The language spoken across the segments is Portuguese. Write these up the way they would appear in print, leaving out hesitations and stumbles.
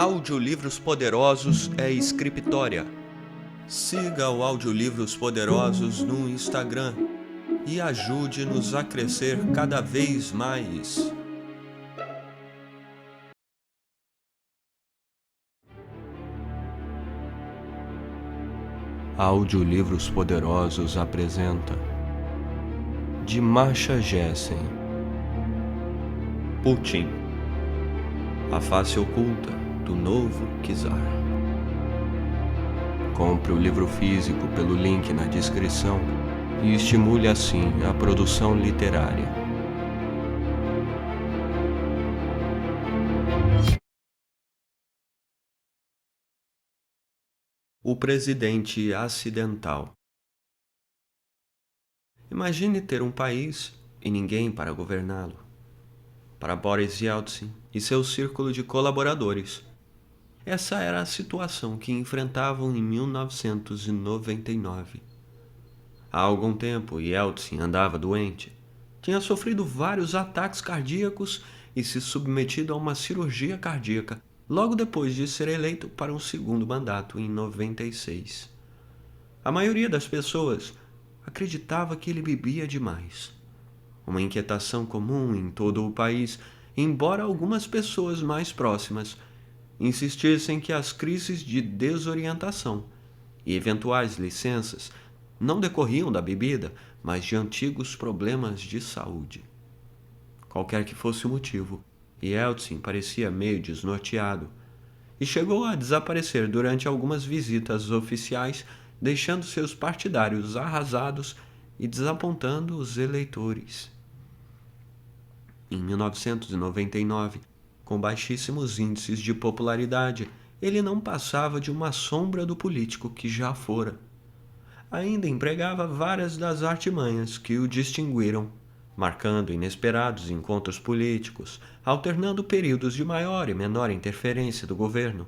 Audiolivros Poderosos é Scriptória. Siga o Audiolivros Poderosos no Instagram e ajude-nos a crescer cada vez mais. Audiolivros Poderosos apresenta de Masha Gessen, Putin, a face oculta do novo czar. Compre o livro físico pelo link na descrição e estimule assim a produção literária. O presidente acidental. Imagine ter um país e ninguém para governá-lo. Para Boris Yeltsin e seu círculo de colaboradores, essa era a situação que enfrentavam em 1999. Há algum tempo, Yeltsin andava doente, tinha sofrido vários ataques cardíacos e se submetido a uma cirurgia cardíaca logo depois de ser eleito para um segundo mandato em 96. A maioria das pessoas acreditava que ele bebia demais. Uma inquietação comum em todo o país, embora algumas pessoas mais próximas insistissem que as crises de desorientação e eventuais licenças não decorriam da bebida, mas de antigos problemas de saúde. Qualquer que fosse o motivo, Yeltsin parecia meio desnorteado e chegou a desaparecer durante algumas visitas oficiais, deixando seus partidários arrasados e desapontando os eleitores. Em 1999, com baixíssimos índices de popularidade, ele não passava de uma sombra do político que já fora. Ainda empregava várias das artimanhas que o distinguiram, marcando inesperados encontros políticos, alternando períodos de maior e menor interferência do governo,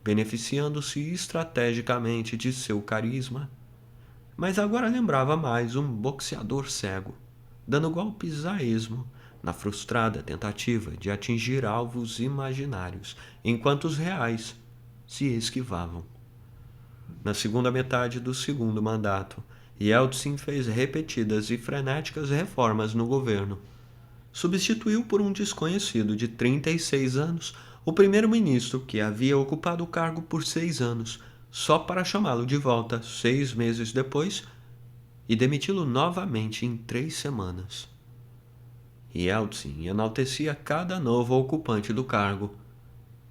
beneficiando-se estrategicamente de seu carisma. Mas agora lembrava mais um boxeador cego, dando golpes a esmo na frustrada tentativa de atingir alvos imaginários, enquanto os reais se esquivavam. Na segunda metade do segundo mandato, Yeltsin fez repetidas e frenéticas reformas no governo. Substituiu por um desconhecido de 36 anos o primeiro-ministro que havia ocupado o cargo por 6 anos, só para chamá-lo de volta 6 meses depois e demiti-lo novamente em 3 semanas. Yeltsin enaltecia cada novo ocupante do cargo,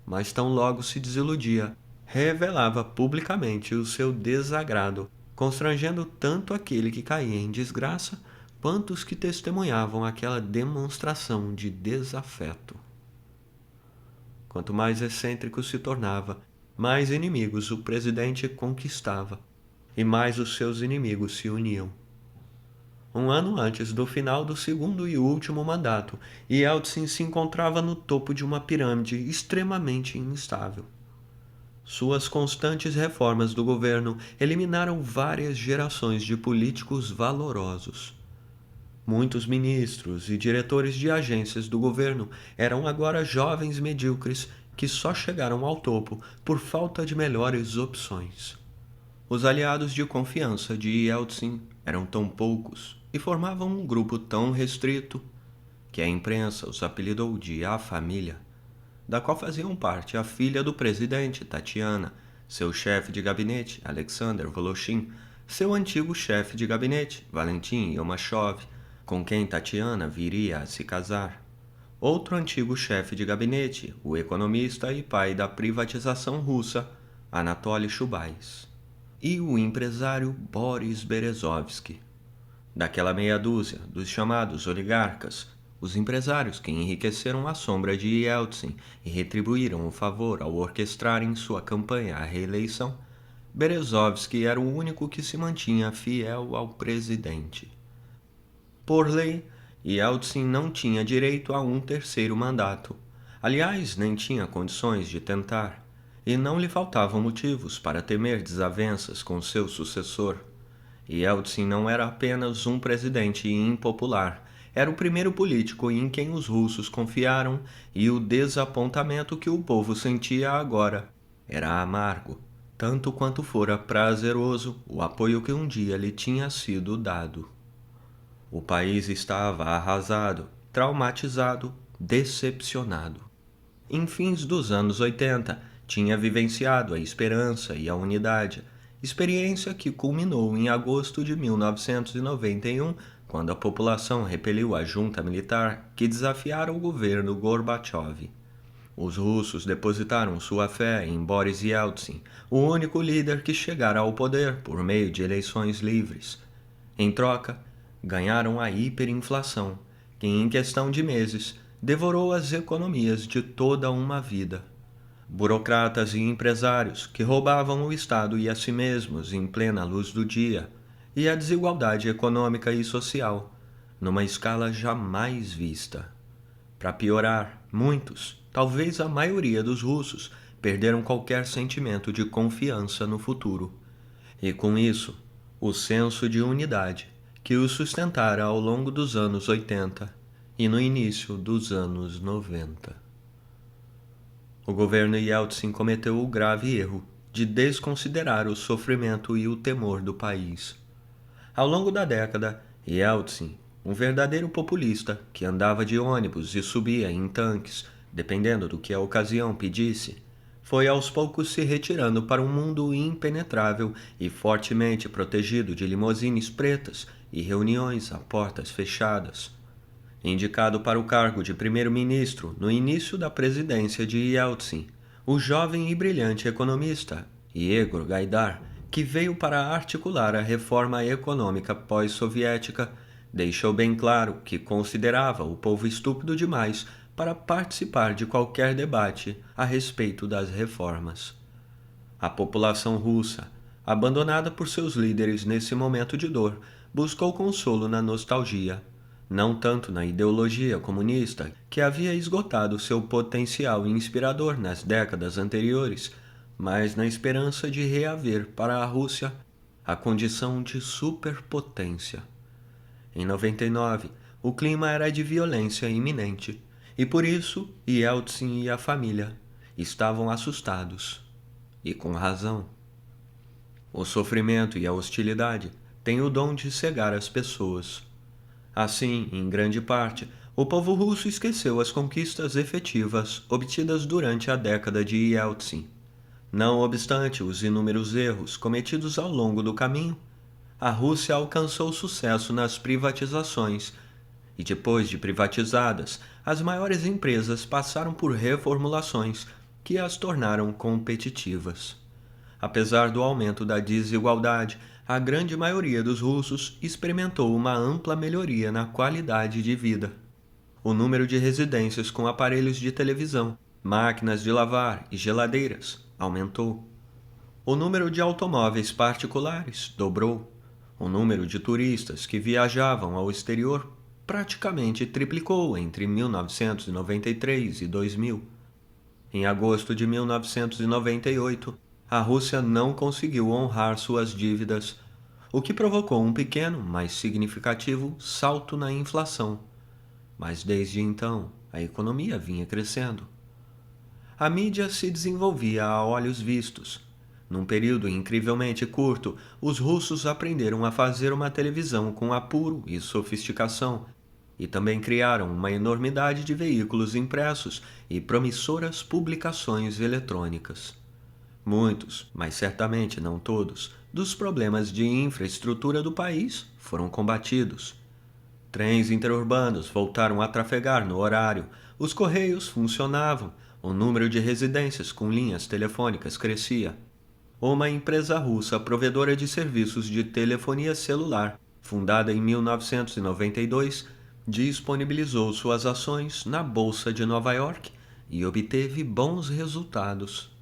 mas tão logo se desiludia, revelava publicamente o seu desagrado, constrangendo tanto aquele que caía em desgraça, quanto os que testemunhavam aquela demonstração de desafeto. Quanto mais excêntrico se tornava, mais inimigos o presidente conquistava, e mais os seus inimigos se uniam. Um ano antes do final do segundo e último mandato, Yeltsin se encontrava no topo de uma pirâmide extremamente instável. Suas constantes reformas do governo eliminaram várias gerações de políticos valorosos. Muitos ministros e diretores de agências do governo eram agora jovens medíocres que só chegaram ao topo por falta de melhores opções. Os aliados de confiança de Yeltsin eram tão poucos e formavam um grupo tão restrito que a imprensa os apelidou de A Família, da qual faziam parte a filha do presidente, Tatiana, seu chefe de gabinete, Alexander Voloshin, seu antigo chefe de gabinete, Valentin Yomashov, com quem Tatiana viria a se casar, outro antigo chefe de gabinete, o economista e pai da privatização russa, Anatoly Chubais, e o empresário Boris Berezovsky. Daquela meia dúzia dos chamados oligarcas, os empresários que enriqueceram à sombra de Yeltsin e retribuíram o favor ao orquestrarem sua campanha à reeleição, Berezovsky era o único que se mantinha fiel ao presidente. Por lei, Yeltsin não tinha direito a um terceiro mandato. Aliás, nem tinha condições de tentar, e não lhe faltavam motivos para temer desavenças com seu sucessor. Yeltsin não era apenas um presidente impopular, era o primeiro político em quem os russos confiaram e o desapontamento que o povo sentia agora era amargo, tanto quanto fora prazeroso o apoio que um dia lhe tinha sido dado. O país estava arrasado, traumatizado, decepcionado. Em fins dos anos 80, tinha vivenciado a esperança e a unidade, experiência que culminou em agosto de 1991, quando a população repeliu a junta militar que desafiara o governo Gorbachev. Os russos depositaram sua fé em Boris Yeltsin, o único líder que chegara ao poder por meio de eleições livres. Em troca, ganharam a hiperinflação, que em questão de meses devorou as economias de toda uma vida. Burocratas e empresários que roubavam o Estado e a si mesmos em plena luz do dia, e a desigualdade econômica e social, numa escala jamais vista. Para piorar, muitos, talvez a maioria dos russos, perderam qualquer sentimento de confiança no futuro. E com isso, o senso de unidade que os sustentara ao longo dos anos 80 e no início dos anos 90. O governo Yeltsin cometeu o grave erro de desconsiderar o sofrimento e o temor do país. Ao longo da década, Yeltsin, um verdadeiro populista que andava de ônibus e subia em tanques, dependendo do que a ocasião pedisse, foi aos poucos se retirando para um mundo impenetrável e fortemente protegido de limousines pretas e reuniões a portas fechadas. Indicado para o cargo de primeiro-ministro no início da presidência de Yeltsin, o jovem e brilhante economista Yegor Gaidar, que veio para articular a reforma econômica pós-soviética, deixou bem claro que considerava o povo estúpido demais para participar de qualquer debate a respeito das reformas. A população russa, abandonada por seus líderes nesse momento de dor, buscou consolo na nostalgia, não tanto na ideologia comunista, que havia esgotado seu potencial inspirador nas décadas anteriores, mas na esperança de reaver para a Rússia a condição de superpotência. Em 99, o clima era de violência iminente, e por isso Yeltsin e a família estavam assustados, e com razão. O sofrimento e a hostilidade têm o dom de cegar as pessoas. Assim, em grande parte, o povo russo esqueceu as conquistas efetivas obtidas durante a década de Yeltsin. Não obstante os inúmeros erros cometidos ao longo do caminho, a Rússia alcançou sucesso nas privatizações, e depois de privatizadas, as maiores empresas passaram por reformulações que as tornaram competitivas. Apesar do aumento da desigualdade, a grande maioria dos russos experimentou uma ampla melhoria na qualidade de vida. O número de residências com aparelhos de televisão, máquinas de lavar e geladeiras aumentou. O número de automóveis particulares dobrou. O número de turistas que viajavam ao exterior praticamente triplicou entre 1993 e 2000. Em agosto de 1998, a Rússia não conseguiu honrar suas dívidas, o que provocou um pequeno, mas significativo, salto na inflação. Mas desde então, a economia vinha crescendo. A mídia se desenvolvia a olhos vistos. Num período incrivelmente curto, os russos aprenderam a fazer uma televisão com apuro e sofisticação, e também criaram uma enormidade de veículos impressos e promissoras publicações eletrônicas. Muitos, mas certamente não todos, dos problemas de infraestrutura do país foram combatidos. Trens interurbanos voltaram a trafegar no horário, os correios funcionavam, o número de residências com linhas telefônicas crescia. Uma empresa russa provedora de serviços de telefonia celular, fundada em 1992, disponibilizou suas ações na Bolsa de Nova York e obteve bons resultados.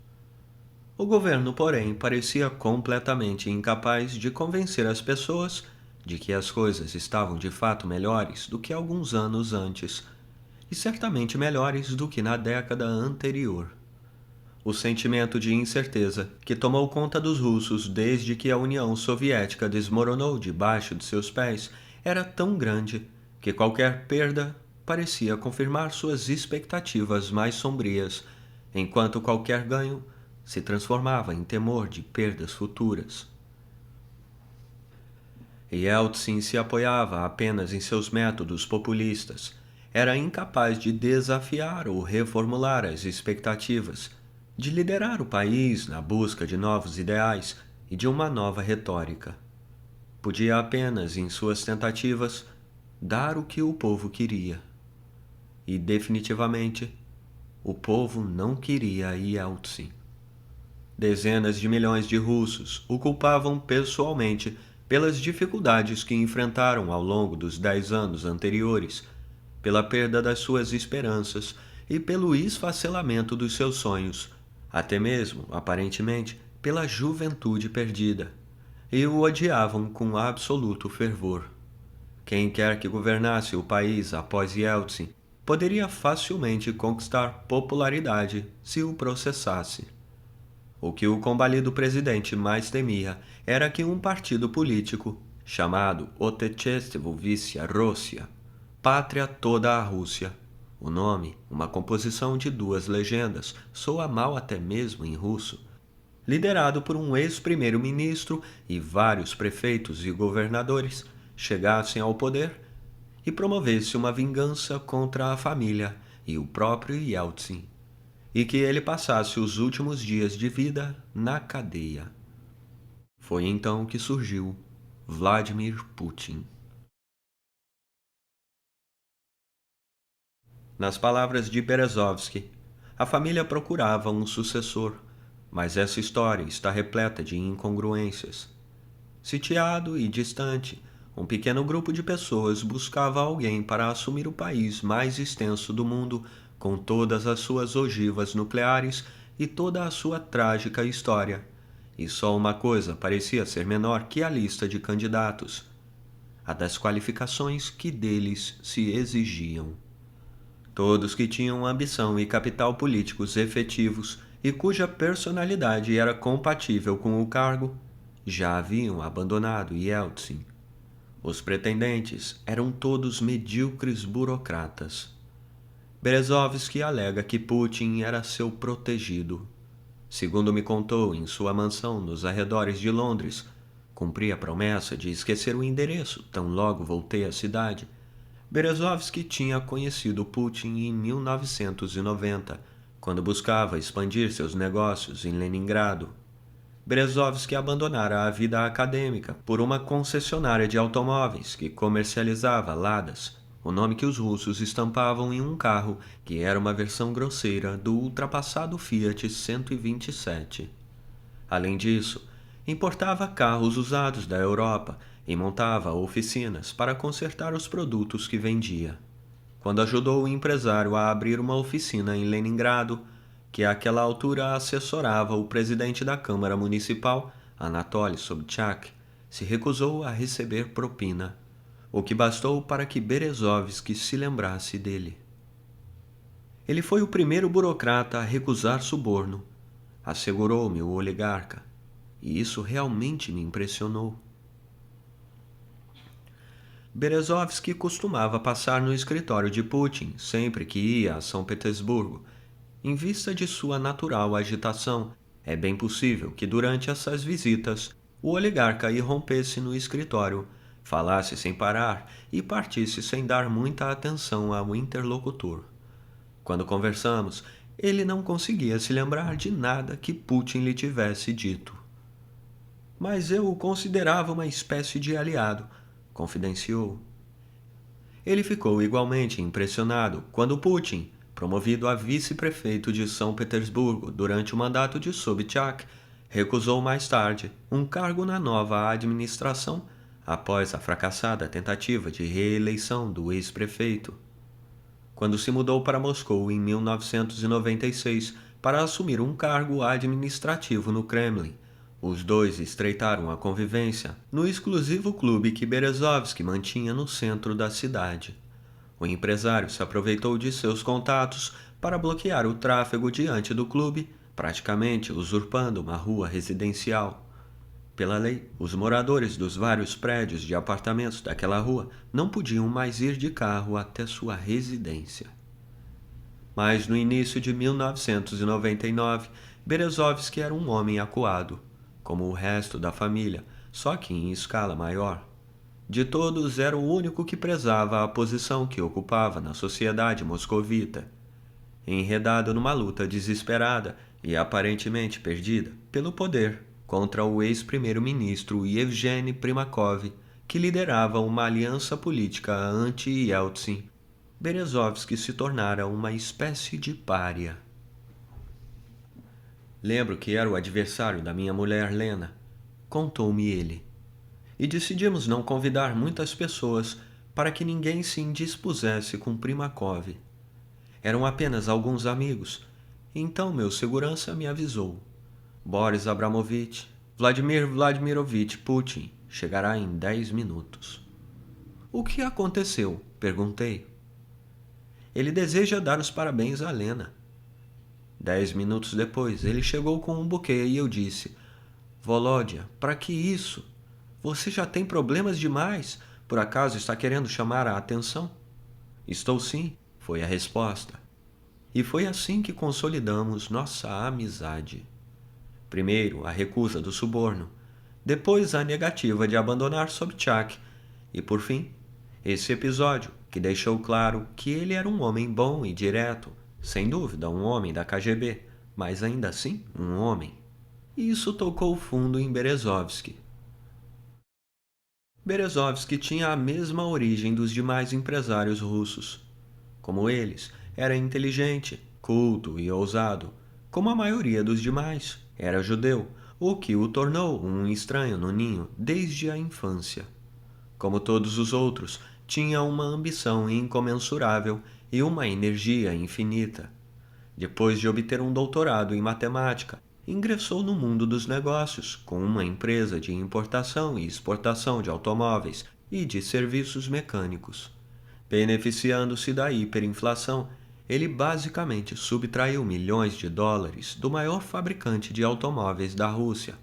O governo, porém, parecia completamente incapaz de convencer as pessoas de que as coisas estavam de fato melhores do que alguns anos antes, e certamente melhores do que na década anterior. O sentimento de incerteza que tomou conta dos russos desde que a União Soviética desmoronou debaixo de seus pés era tão grande que qualquer perda parecia confirmar suas expectativas mais sombrias, enquanto qualquer ganho se transformava em temor de perdas futuras. Yeltsin se apoiava apenas em seus métodos populistas. Era incapaz de desafiar ou reformular as expectativas, de liderar o país na busca de novos ideais e de uma nova retórica. Podia apenas, em suas tentativas, dar o que o povo queria. E, definitivamente, o povo não queria Yeltsin. Dezenas de milhões de russos o culpavam pessoalmente pelas dificuldades que enfrentaram ao longo dos 10 anos anteriores, pela perda das suas esperanças e pelo esfacelamento dos seus sonhos, até mesmo, aparentemente, pela juventude perdida, e o odiavam com absoluto fervor. Quem quer que governasse o país após Yeltsin poderia facilmente conquistar popularidade se o processasse. O que o combalido presidente mais era que um partido político, chamado Otechestvovissia Rossia, Pátria Toda a Rússia, o nome, uma composição de duas legendas, soa mal até mesmo em russo, liderado por um ex-primeiro-ministro e vários prefeitos e governadores, chegassem ao poder e promovesse uma vingança contra a família e o próprio Yeltsin, e que ele passasse os últimos dias de vida na cadeia. Foi então que surgiu Vladimir Putin. Nas palavras de Berezovsky, a família procurava um sucessor, mas essa história está repleta de incongruências. Sitiado e distante, um pequeno grupo de pessoas buscava alguém para assumir o país mais extenso do mundo, com todas as suas ogivas nucleares e toda a sua trágica história. E só uma coisa parecia ser menor que a lista de candidatos: a das qualificações que deles se exigiam. Todos que tinham ambição e capital políticos efetivos e cuja personalidade era compatível com o cargo, já haviam abandonado Yeltsin. Os pretendentes eram todos medíocres burocratas. Berezovsky alega que Putin era seu protegido. Segundo me contou em sua mansão nos arredores de Londres, cumpri a promessa de esquecer o endereço tão logo voltei à cidade. Berezovsky tinha conhecido Putin em 1990, quando buscava expandir seus negócios em Leningrado. Berezovsky abandonara a vida acadêmica por uma concessionária de automóveis que comercializava Ladas, o nome que os russos estampavam em um carro que era uma versão grosseira do ultrapassado Fiat 127. Além disso, importava carros usados da Europa e montava oficinas para consertar os produtos que vendia. Quando ajudou o empresário a abrir uma oficina em Leningrado, que àquela altura assessorava o presidente da Câmara Municipal, Anatoly Sobchak, se recusou a receber propina, o que bastou para que Berezovsky se lembrasse dele. Ele foi o primeiro burocrata a recusar suborno, assegurou-me o oligarca, e isso realmente me impressionou. Berezovsky costumava passar no escritório de Putin sempre que ia a São Petersburgo. Em vista de sua natural agitação, é bem possível que durante essas visitas o oligarca irrompesse no escritório, falasse sem parar e partisse sem dar muita atenção ao interlocutor. Quando conversamos, ele não conseguia se lembrar de nada que Putin lhe tivesse dito. Mas eu o considerava uma espécie de aliado, confidenciou. Ele ficou igualmente impressionado quando Putin, promovido a vice-prefeito de São Petersburgo durante o mandato de Sobchak, recusou mais tarde um cargo na nova administração após a fracassada tentativa de reeleição do ex-prefeito. Quando se mudou para Moscou em 1996 para assumir um cargo administrativo no Kremlin, os dois estreitaram a convivência no exclusivo clube que Berezovsky mantinha no centro da cidade. O empresário se aproveitou de seus contatos para bloquear o tráfego diante do clube, praticamente usurpando uma rua residencial. pela lei, os moradores dos vários prédios de apartamentos daquela rua não podiam mais ir de carro até sua residência. Mas no início de 1999, Berezovski era um homem acuado, como o resto da família, só que em escala maior. De todos, era o único que prezava a posição que ocupava na sociedade moscovita. Enredado numa luta desesperada e aparentemente perdida pelo poder contra o ex-primeiro-ministro Yevgeny Primakov, que liderava uma aliança política anti-Yeltsin, Berezovski se tornara uma espécie de pária. Lembro que era o adversário da minha mulher Lena, contou-me ele, e decidimos não convidar muitas pessoas para que ninguém se indispusesse com Primakov. Eram apenas alguns amigos, então meu segurança me avisou. Boris Abramovich, Vladimir Vladimirovich Putin chegará em 10 minutos. O que aconteceu? Perguntei. Ele deseja dar os parabéns a Lena. 10 minutos depois, ele chegou com um buquê e eu disse: Volodya, para que isso? Você já tem problemas demais. Por acaso está querendo chamar a atenção? Estou sim, foi a resposta. E foi assim que consolidamos nossa amizade. Primeiro, a recusa do suborno. Depois, a negativa de abandonar Sobchak. E, por fim, esse episódio que deixou claro que ele era um homem bom e direto, sem dúvida um homem da KGB, mas ainda assim um homem. E isso tocou fundo em Berezovski. Berezovski tinha a mesma origem dos demais empresários russos. Como eles, era inteligente, culto e ousado, como a maioria dos demais. Era judeu, o que o tornou um estranho no ninho desde a infância. Como todos os outros, tinha uma ambição incomensurável e uma energia infinita. Depois de obter um doutorado em matemática, ingressou no mundo dos negócios com uma empresa de importação e exportação de automóveis e de serviços mecânicos. Beneficiando-se da hiperinflação, ele basicamente subtraiu milhões de dólares do maior fabricante de automóveis da Rússia.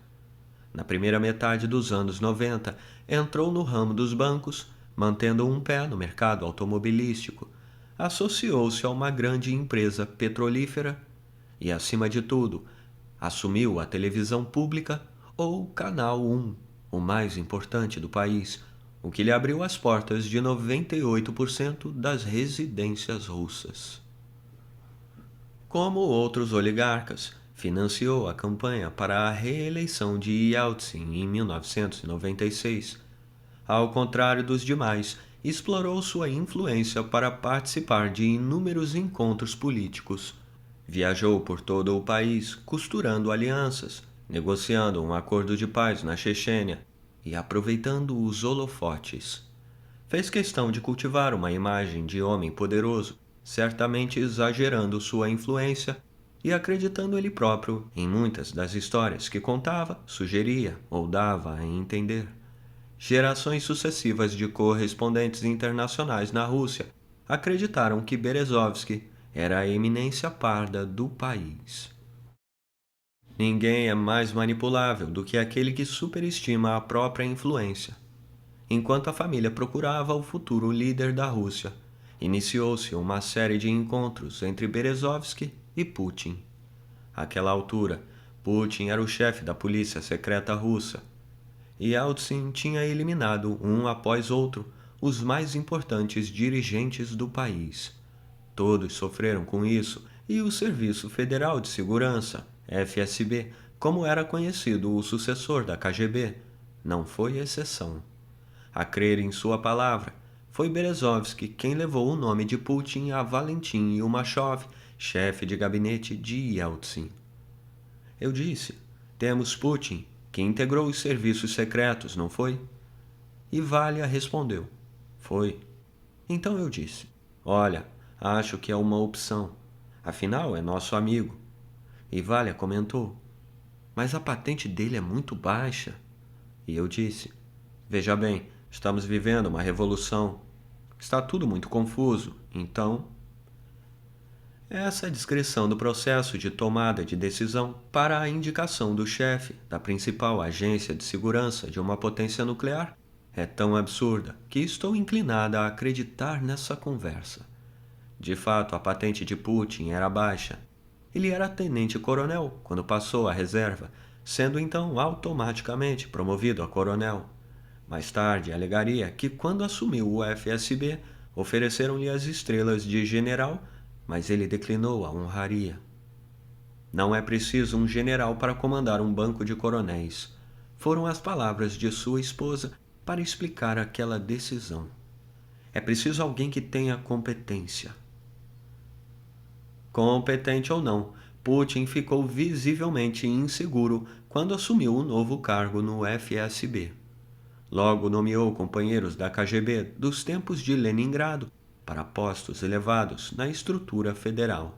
Na primeira metade dos anos 90, entrou no ramo dos bancos, mantendo um pé no mercado automobilístico, associou-se a uma grande empresa petrolífera e, acima de tudo, assumiu a televisão pública ou Canal 1, o mais importante do país, o que lhe abriu as portas de 98% das residências russas. Como outros oligarcas, financiou a campanha para a reeleição de Yeltsin em 1996. Ao contrário dos demais, explorou sua influência para participar de inúmeros encontros políticos. Viajou por todo o país, costurando alianças, negociando um acordo de paz na Chechênia e aproveitando os holofotes. Fez questão de cultivar uma imagem de homem poderoso, certamente exagerando sua influência e acreditando ele próprio em muitas das histórias que contava, sugeria ou dava a entender. Gerações sucessivas de correspondentes internacionais na Rússia acreditaram que Berezovski era a eminência parda do país. Ninguém é mais manipulável do que aquele que superestima a própria influência. Enquanto a família procurava o futuro líder da Rússia, iniciou-se uma série de encontros entre Berezovski e Putin. Àquela altura, Putin era o chefe da polícia secreta russa. Yeltsin tinha eliminado, um após outro, os mais importantes dirigentes do país. Todos sofreram com isso, e o Serviço Federal de Segurança, FSB, como era conhecido o sucessor da KGB, não foi exceção. A crer em sua palavra, foi Berezovski quem levou o nome de Putin a Valentin Yumashov, chefe de gabinete de Yeltsin. Eu disse: temos Putin, que integrou os serviços secretos, não foi? E Valia respondeu: foi. Então eu disse: olha, acho que é uma opção. Afinal, é nosso amigo. E Valia comentou: mas a patente dele é muito baixa. E eu disse: veja bem, estamos vivendo uma revolução. Está tudo muito confuso, então... Essa descrição do processo de tomada de decisão para a indicação do chefe da principal agência de segurança de uma potência nuclear é tão absurda que estou inclinada a acreditar nessa conversa. De fato, a patente de Putin era baixa. Ele era tenente-coronel quando passou à reserva, sendo então automaticamente promovido a coronel. Mais tarde, alegaria que quando assumiu o FSB, ofereceram-lhe as estrelas de general, mas ele declinou a honraria. Não é preciso um general para comandar um banco de coronéis. Foram as palavras de sua esposa para explicar aquela decisão. É preciso alguém que tenha competência. Competente ou não, Putin ficou visivelmente inseguro quando assumiu o novo cargo no FSB. Logo nomeou companheiros da KGB dos tempos de Leningrado para postos elevados na estrutura federal.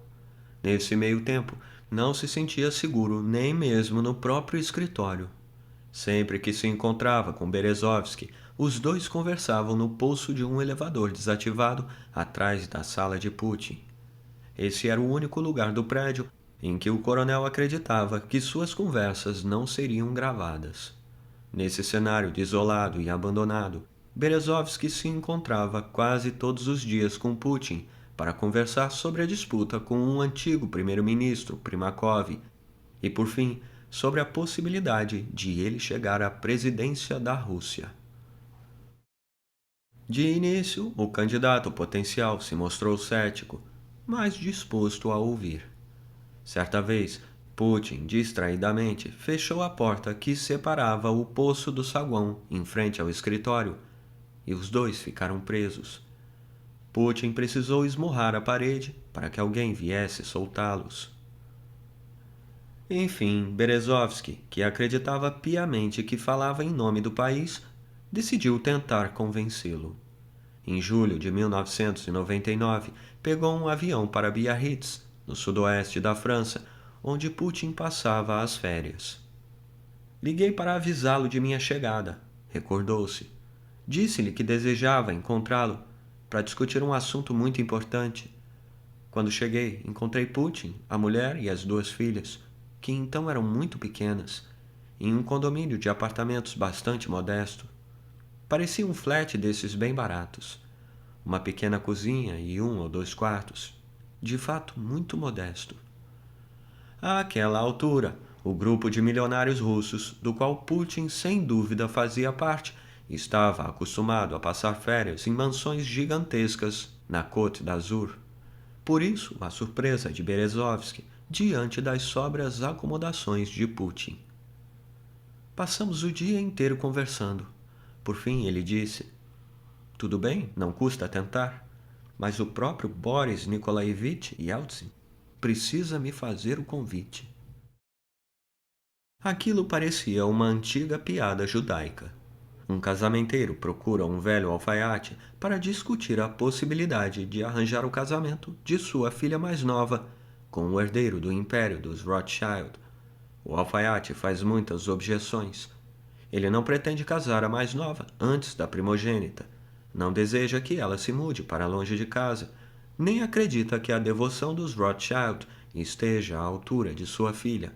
Nesse meio tempo, não se sentia seguro nem mesmo no próprio escritório. Sempre que se encontrava com Berezovsky, os dois conversavam no poço de um elevador desativado atrás da sala de Putin. Esse era o único lugar do prédio em que o coronel acreditava que suas conversas não seriam gravadas. Nesse cenário desolado e abandonado, Berezovsky se encontrava quase todos os dias com Putin para conversar sobre a disputa com um antigo primeiro-ministro, Primakov, e, por fim, sobre a possibilidade de ele chegar à presidência da Rússia. De início, o candidato potencial se mostrou cético, mas disposto a ouvir. Certa vez, Putin, distraidamente, fechou a porta que separava o poço do saguão em frente ao escritório, e os dois ficaram presos. Putin precisou esmurrar a parede para que alguém viesse soltá-los. Enfim, Berezovsky, que acreditava piamente que falava em nome do país, decidiu tentar convencê-lo. Em julho de 1999, pegou um avião para Biarritz, no sudoeste da França, onde Putin passava as férias. Liguei para avisá-lo de minha chegada, recordou-se. Disse-lhe que desejava encontrá-lo para discutir um assunto muito importante. Quando cheguei, encontrei Putin, a mulher e as duas filhas, que então eram muito pequenas, em um condomínio de apartamentos bastante modesto. Parecia um flat desses bem baratos. Uma pequena cozinha e 1 ou 2 quartos. De fato, muito modesto. Àquela altura, o grupo de milionários russos, do qual Putin sem dúvida fazia parte, estava acostumado a passar férias em mansões gigantescas na Côte d'Azur. Por isso, a surpresa de Berezovsky diante das sóbrias acomodações de Putin. Passamos o dia inteiro conversando. Por fim, ele disse: "Tudo bem, não custa tentar, mas o próprio Boris Nikolaevich Yeltsin precisa me fazer o convite." Aquilo parecia uma antiga piada judaica. Um casamenteiro procura um velho alfaiate para discutir a possibilidade de arranjar o casamento de sua filha mais nova com o herdeiro do império dos Rothschild. O alfaiate faz muitas objeções. Ele não pretende casar a mais nova antes da primogênita. Não deseja que ela se mude para longe de casa, nem acredita que a devoção dos Rothschild esteja à altura de sua filha.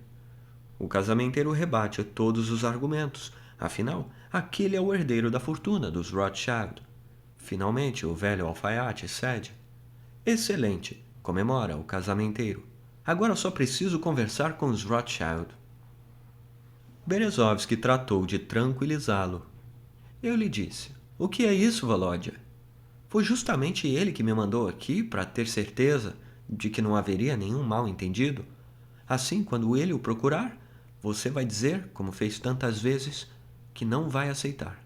O casamenteiro rebate todos os argumentos, afinal, aquele é o herdeiro da fortuna dos Rothschild. Finalmente, o velho alfaiate cede. "Excelente", comemora o casamenteiro. "Agora só preciso conversar com os Rothschild." Berezovsky tratou de tranquilizá-lo. Eu lhe disse: "O que é isso, Volodya? Foi justamente ele que me mandou aqui para ter certeza de que não haveria nenhum mal-entendido. Assim, quando ele o procurar, você vai dizer, como fez tantas vezes, que não vai aceitar."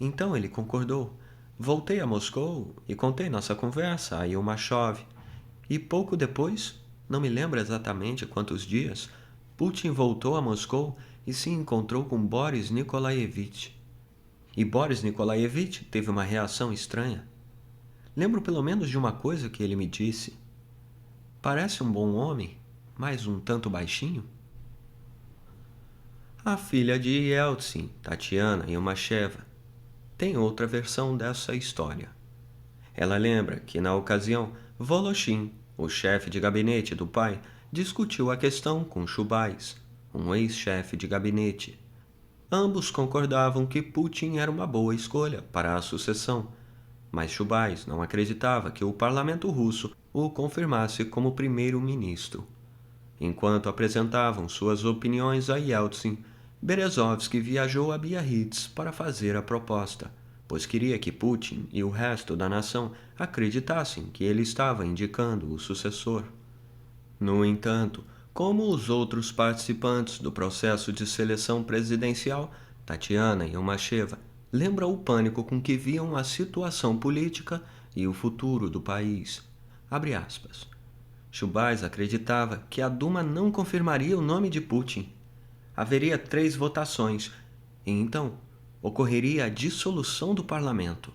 Então ele concordou. Voltei a Moscou e contei nossa conversa a Ilmashov. E pouco depois, não me lembro exatamente quantos dias, Putin voltou a Moscou e se encontrou com Boris Nikolaevich. E Boris Nikolaevich teve uma reação estranha. Lembro pelo menos de uma coisa que ele me disse: "Parece um bom homem, mas um tanto baixinho." A filha de Yeltsin, Tatiana Ilmasheva, tem outra versão dessa história. Ela lembra que, na ocasião, Voloshin, O chefe de gabinete do pai discutiu a questão com Chubais, um ex-chefe de gabinete. Ambos concordavam que Putin era uma boa escolha para a sucessão, mas Chubais não acreditava que o parlamento russo o confirmasse como primeiro-ministro. Enquanto apresentavam suas opiniões a Yeltsin, Berezovsky viajou a Biarritz para fazer a proposta, pois queria que Putin e o resto da nação acreditassem que ele estava indicando o sucessor. No entanto, como os outros participantes do processo de seleção presidencial, Tatiana e Umacheva lembram o pânico com que viam a situação política e o futuro do país. Abre aspas. Chubais acreditava que a Duma não confirmaria o nome de Putin. Haveria 3 votações e então ocorreria a dissolução do parlamento.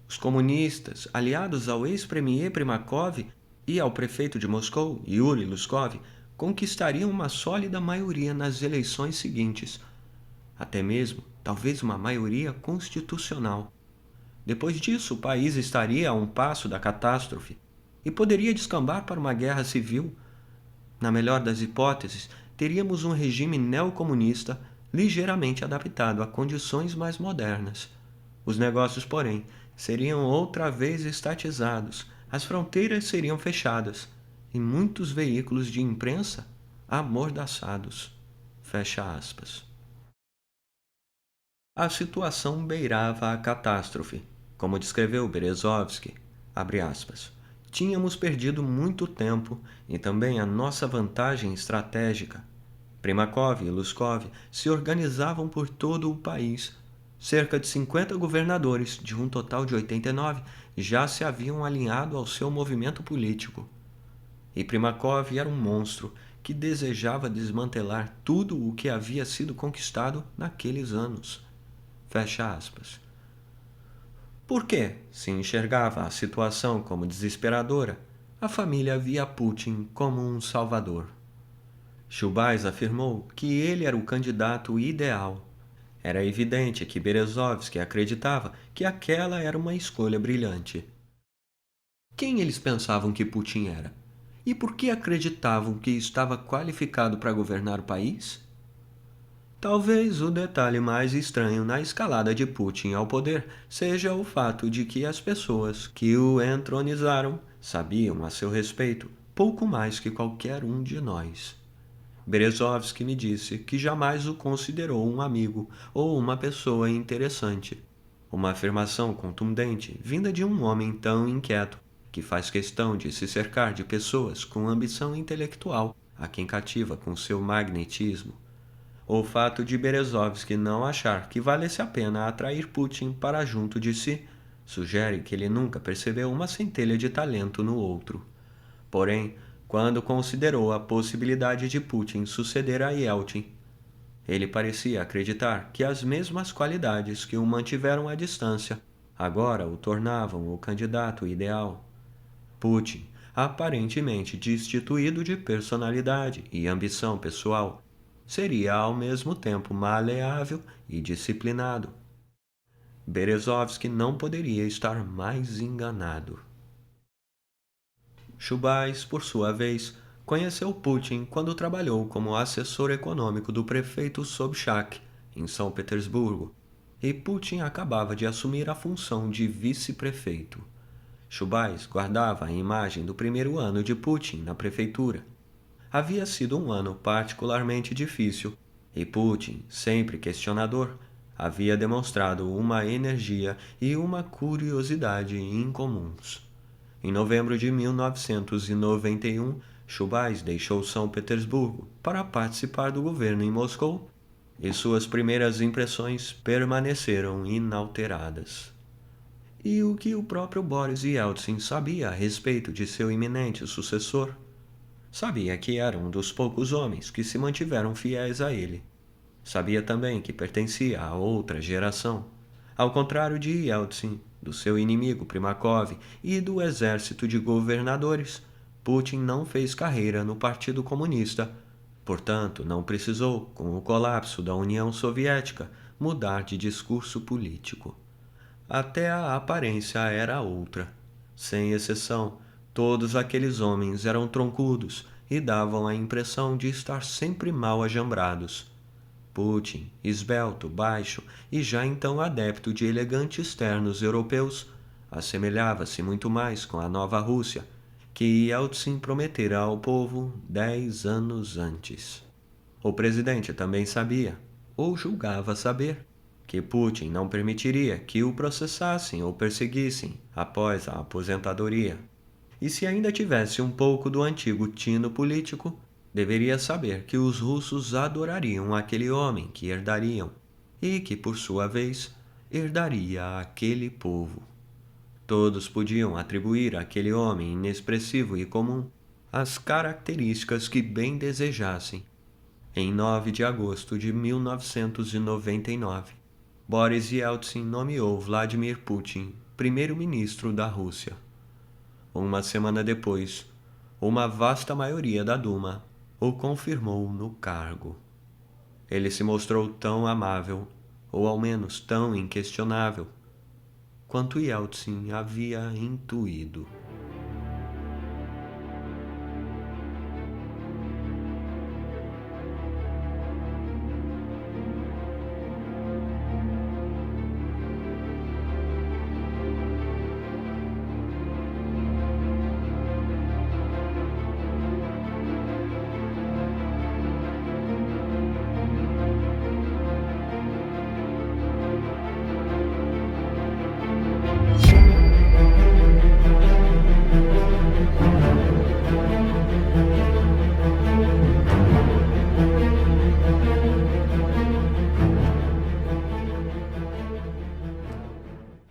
Os comunistas, aliados ao ex-premier Primakov e ao prefeito de Moscou, Yuri Luskov, conquistariam uma sólida maioria nas eleições seguintes, até mesmo, talvez, uma maioria constitucional. Depois disso, o país estaria a um passo da catástrofe e poderia descambar para uma guerra civil. Na melhor das hipóteses, teríamos um regime neocomunista ligeiramente adaptado a condições mais modernas. Os negócios, porém, seriam outra vez estatizados, as fronteiras seriam fechadas e muitos veículos de imprensa amordaçados. Fecha aspas. A situação beirava a catástrofe. Como descreveu Berezovsky, abre aspas, tínhamos perdido muito tempo e também a nossa vantagem estratégica. Primakov e Luskov se organizavam por todo o país. Cerca de 50 governadores, de um total de 89, já se haviam alinhado ao seu movimento político. E Primakov era um monstro que desejava desmantelar tudo o que havia sido conquistado naqueles anos. Fecha aspas. Porque se enxergava a situação como desesperadora, a família via Putin como um salvador. Chubais afirmou que ele era o candidato ideal. Era evidente que Berezovsky acreditava que aquela era uma escolha brilhante. Quem eles pensavam que Putin era? E por que acreditavam que estava qualificado para governar o país? Talvez o detalhe mais estranho na escalada de Putin ao poder seja o fato de que as pessoas que o entronizaram sabiam a seu respeito pouco mais que qualquer um de nós. Berezovsky me disse que jamais o considerou um amigo ou uma pessoa interessante. Uma afirmação contundente vinda de um homem tão inquieto que faz questão de se cercar de pessoas com ambição intelectual a quem cativa com seu magnetismo. O fato de Berezovsky não achar que valesse a pena atrair Putin para junto de si sugere que ele nunca percebeu uma centelha de talento no outro. Porém, quando considerou a possibilidade de Putin suceder a Yeltsin, ele parecia acreditar que as mesmas qualidades que o mantiveram à distância agora o tornavam o candidato ideal. Putin, aparentemente destituído de personalidade e ambição pessoal, seria ao mesmo tempo maleável e disciplinado. Berezovsky não poderia estar mais enganado. Chubais, por sua vez, conheceu Putin quando trabalhou como assessor econômico do prefeito Sobchak, em São Petersburgo, e Putin acabava de assumir a função de vice-prefeito. Chubais guardava a imagem do primeiro ano de Putin na prefeitura. Havia sido um ano particularmente difícil, e Putin, sempre questionador, havia demonstrado uma energia e uma curiosidade incomuns. Em novembro de 1991, Chubais deixou São Petersburgo para participar do governo em Moscou, e suas primeiras impressões permaneceram inalteradas. E o que o próprio Boris Yeltsin sabia a respeito de seu iminente sucessor? Sabia que era um dos poucos homens que se mantiveram fiéis a ele. Sabia também que pertencia a outra geração. Ao contrário de Yeltsin, do seu inimigo Primakov e do exército de governadores, Putin não fez carreira no Partido Comunista. Portanto, não precisou, com o colapso da União Soviética, mudar de discurso político. Até a aparência era outra. Sem exceção, Todos aqueles homens eram troncudos e davam a impressão de estar sempre mal ajambrados. Putin, esbelto, baixo e já então adepto de elegantes ternos europeus, assemelhava-se muito mais com a nova Rússia, que Yeltsin prometera ao povo 10 anos antes. O presidente também sabia, ou julgava saber, que Putin não permitiria que o processassem ou perseguissem após a aposentadoria. E se ainda tivesse um pouco do antigo tino político, deveria saber que os russos adorariam aquele homem que herdariam e que, por sua vez, herdaria aquele povo. Todos podiam atribuir àquele homem inexpressivo e comum as características que bem desejassem. Em 9 de agosto de 1999, Boris Yeltsin nomeou Vladimir Putin primeiro-ministro da Rússia. Uma semana depois, uma vasta maioria da Duma o confirmou no cargo. Ele se mostrou tão amável, ou ao menos tão inquestionável, quanto Yeltsin havia intuído.